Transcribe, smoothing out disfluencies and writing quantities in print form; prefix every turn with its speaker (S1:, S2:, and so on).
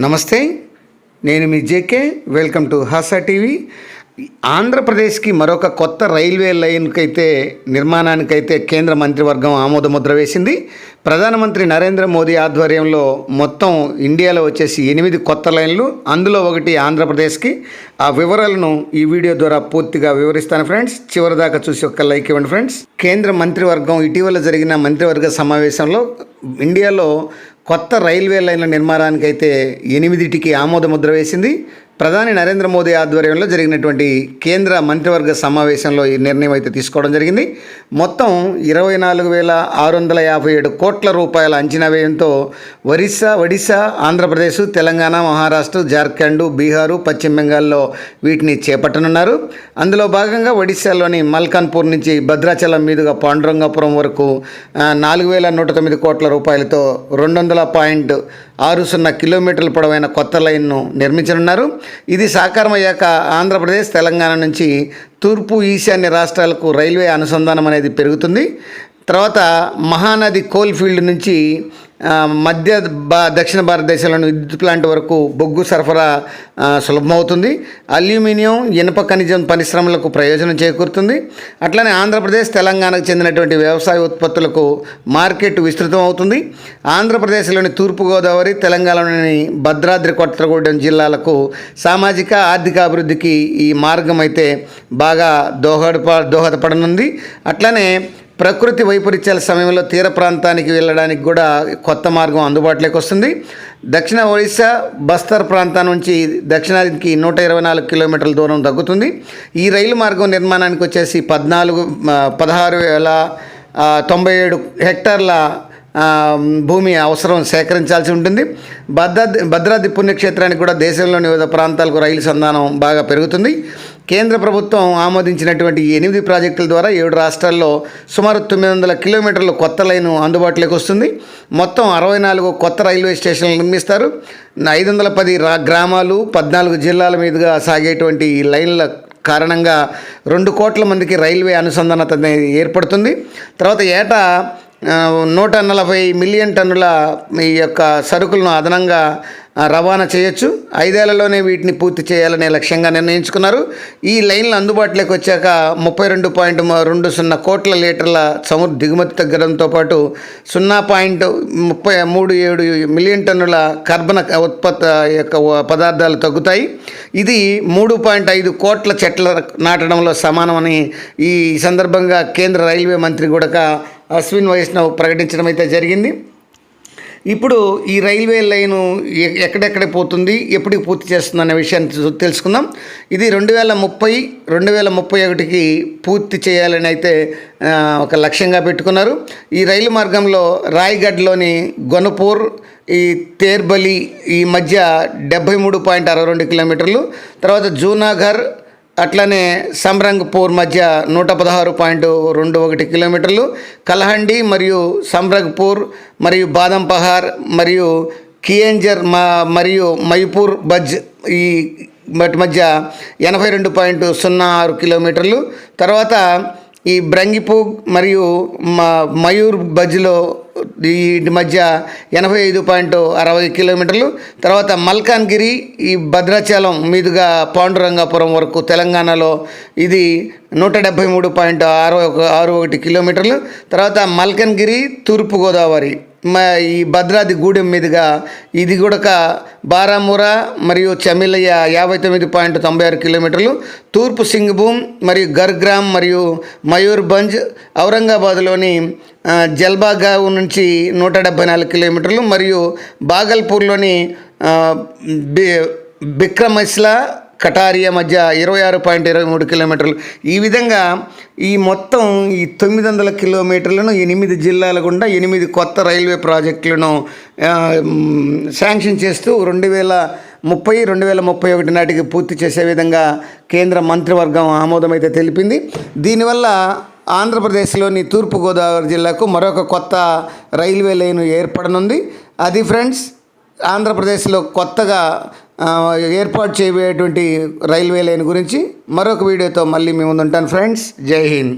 S1: నమస్తే, నేను మీ JK. Welcome to Hasa TV. ఆంధ్రప్రదేశ్కి మరొక కొత్త రైల్వే లైన్కైతే నిర్మాణానికైతే కేంద్ర మంత్రివర్గం ఆమోదముద్ర వేసింది. ప్రధానమంత్రి నరేంద్ర మోదీ ఆధ్వర్యంలో మొత్తం ఇండియాలో వచ్చేసి 8 కొత్త లైన్లు, అందులో ఒకటి ఆంధ్రప్రదేశ్కి. ఆ వివరాలను ఈ వీడియో ద్వారా పూర్తిగా వివరిస్తాను ఫ్రెండ్స్. చివరిదాకా చూసి ఒక లైక్ ఇవ్వండి ఫ్రెండ్స్. కేంద్ర మంత్రివర్గం ఇటీవల జరిగిన మంత్రివర్గ సమావేశంలో ఇండియాలో కొత్త రైల్వే లైన్ల నిర్మాణానికైతే 8టికి ఆమోదముద్ర వేసింది. ప్రధాని నరేంద్ర మోదీ ఆధ్వర్యంలో జరిగినటువంటి కేంద్ర మంత్రివర్గ సమావేశంలో ఈ నిర్ణయం అయితే తీసుకోవడం జరిగింది. మొత్తం 24,657 కోట్ల రూపాయల అంచనా వ్యయంతో ఒడిశా, ఆంధ్రప్రదేశ్, తెలంగాణ, మహారాష్ట్ర, జార్ఖండ్, బీహారు, పశ్చిమ బెంగాల్లో వీటిని చేపట్టనున్నారు. అందులో భాగంగా ఒడిశాలోని మల్కాన్పూర్ నుంచి భద్రాచలం మీదుగా పాండురంగపురం వరకు 4,109 కోట్ల రూపాయలతో 200.60 కిలోమీటర్ల పొడవైన కొత్త లైన్ను నిర్మించనున్నారు. ఇది సాకారమయ్యాక ఆంధ్రప్రదేశ్, తెలంగాణ నుంచి తూర్పు, ఈశాన్య రాష్ట్రాలకు రైల్వే అనుసంధానం అనేది పెరుగుతుంది. తర్వాత మహానది కోల్ ఫీల్డ్ నుంచి దక్షిణ భారతదేశంలోని విద్యుత్ ప్లాంట్ వరకు బొగ్గు సరఫరా సులభమవుతుంది. అల్యూమినియం, ఇనుప ఖనిజం పరిశ్రమలకు ప్రయోజనం చేకూరుతుంది. అట్లనే ఆంధ్రప్రదేశ్, తెలంగాణకు చెందినటువంటి వ్యవసాయ ఉత్పత్తులకు మార్కెట్ విస్తృతం అవుతుంది. ఆంధ్రప్రదేశ్లోని తూర్పుగోదావరి, తెలంగాణలోని భద్రాద్రి కొత్తగూడెం జిల్లాలకు సామాజిక, ఆర్థిక అభివృద్ధికి ఈ మార్గం అయితే బాగా దోహదపడనుంది. అట్లనే ప్రకృతి వైపరీత్యాల సమయంలో తీర ప్రాంతానికి వెళ్ళడానికి కూడా కొత్త మార్గం అందుబాటులోకి వస్తుంది. దక్షిణ ఒడిశా, బస్తర్ ప్రాంతం నుంచి దక్షిణానికి 124 కిలోమీటర్ల దూరం తగ్గుతుంది. ఈ రైలు మార్గం నిర్మాణానికి వచ్చేసి 16,97 హెక్టార్ల భూమి అవసరం సేకరించాల్సి ఉంటుంది. భద్రాద్రి పుణ్యక్షేత్రానికి కూడా దేశంలోని వివిధ ప్రాంతాలకు రైలు సంధానం బాగా పెరుగుతుంది. కేంద్ర ప్రభుత్వం ఆమోదించినటువంటి ఈ 8 ప్రాజెక్టుల ద్వారా 7 రాష్ట్రాల్లో సుమారు 900 కిలోమీటర్ల కొత్త లైను అందుబాటులోకి వస్తుంది. మొత్తం 64 కొత్త రైల్వే స్టేషన్లు నిర్మిస్తారు. 510 గ్రామాలు, 14 జిల్లాల మీదుగా సాగేటువంటి ఈ లైన్ల కారణంగా 2 కోట్ల మందికి రైల్వే అనుసంధానత ఏర్పడుతుంది. తర్వాత ఏటా 140 మిలియన్ టన్నుల ఈ యొక్క సరుకులను అదనంగా రవాణా చేయొచ్చు. 5 ఏళ్లలోనే వీటిని పూర్తి చేయాలనే లక్ష్యంగా నిర్ణయించుకున్నారు. ఈ లైన్లు అందుబాటులోకి వచ్చాక 32.20 కోట్ల లీటర్ల చమురు దిగుమతి తగ్గడంతో పాటు 0.37 మిలియన్ టన్నుల కర్బన ఉత్పత్తి యొక్క పదార్థాలు తగ్గుతాయి. ఇది 3.5 కోట్ల చెట్ల నాటడంలో సమానమని ఈ సందర్భంగా కేంద్ర రైల్వే మంత్రి కూడా అశ్విన్ వైష్ణవ్ ప్రకటించడం అయితే జరిగింది. ఇప్పుడు ఈ రైల్వే లైను ఎక్కడెక్కడ పోతుంది, ఎప్పటికి పూర్తి చేస్తుంది అనే విషయాన్ని తెలుసుకుందాం. ఇది 2030-2031కి పూర్తి చేయాలని అయితే ఒక లక్ష్యంగా పెట్టుకున్నారు. ఈ రైలు మార్గంలో రాయ్గఢ్లోని గొనపూర్, ఈ తేర్బలి ఈ మధ్య 73.62 కిలోమీటర్లు, తర్వాత జూనాగఢ్ అట్లనే సంబ్రంగ్పూర్ మధ్య 116.21 కిలోమీటర్లు, కలహండి మరియు సంబ్రంగ్పూర్ మరియు బాదంపహార్ మరియు కియంజర్ మరియు మైపూర్ బజ్ ఈ మధ్య 82.06 కిలోమీటర్లు, తర్వాత ఈ బ్రంగిపూగ్ మరియు మయూర్ బజ్లో వీటి మధ్య 85.60 కిలోమీటర్లు, తర్వాత మల్కాన్గిరి ఈ భద్రాచలం మీదుగా పాండురంగపురం వరకు తెలంగాణలో ఇది 173.61 కిలోమీటర్లు, తర్వాత మల్కన్గిరి తూర్పుగోదావరి ఈ భద్రాద్రి గూడెం మీదుగా ఇది కూడా బారామురా మరియు చమిలయ్య 59.96 కిలోమీటర్లు, తూర్పు సింగ్భూమ్ మరియు గర్గ్రామ్ మరియు మయూర్భంజ్ ఔరంగాబాద్లోని జల్బాగావ్ నుంచి 174 కిలోమీటర్లు మరియు బాగల్పూర్లోని బిక్రమిస్లా కటారియా మధ్య 26.23 కిలోమీటర్లు. ఈ విధంగా ఈ మొత్తం ఈ 900 కిలోమీటర్లను 8 జిల్లాల గుండా 8 కొత్త రైల్వే ప్రాజెక్టులను శాంక్షన్ చేస్తూ 2030-2031 నాటికి పూర్తి చేసే విధంగా కేంద్ర మంత్రివర్గం ఆమోదం అయితే తెలిపింది. దీనివల్ల ఆంధ్రప్రదేశ్లోని తూర్పుగోదావరి జిల్లాకు మరొక కొత్త రైల్వే లైను ఏర్పడనుంది. అది ఫ్రెండ్స్ ఆంధ్రప్రదేశ్లో కొత్తగా ఏర్పాటు చేయబోయేటువంటి రైల్వే లైన్ గురించి మరొక వీడియోతో మళ్ళీ మీ ముందు ఉంటాను ఫ్రెండ్స్. జై హింద్.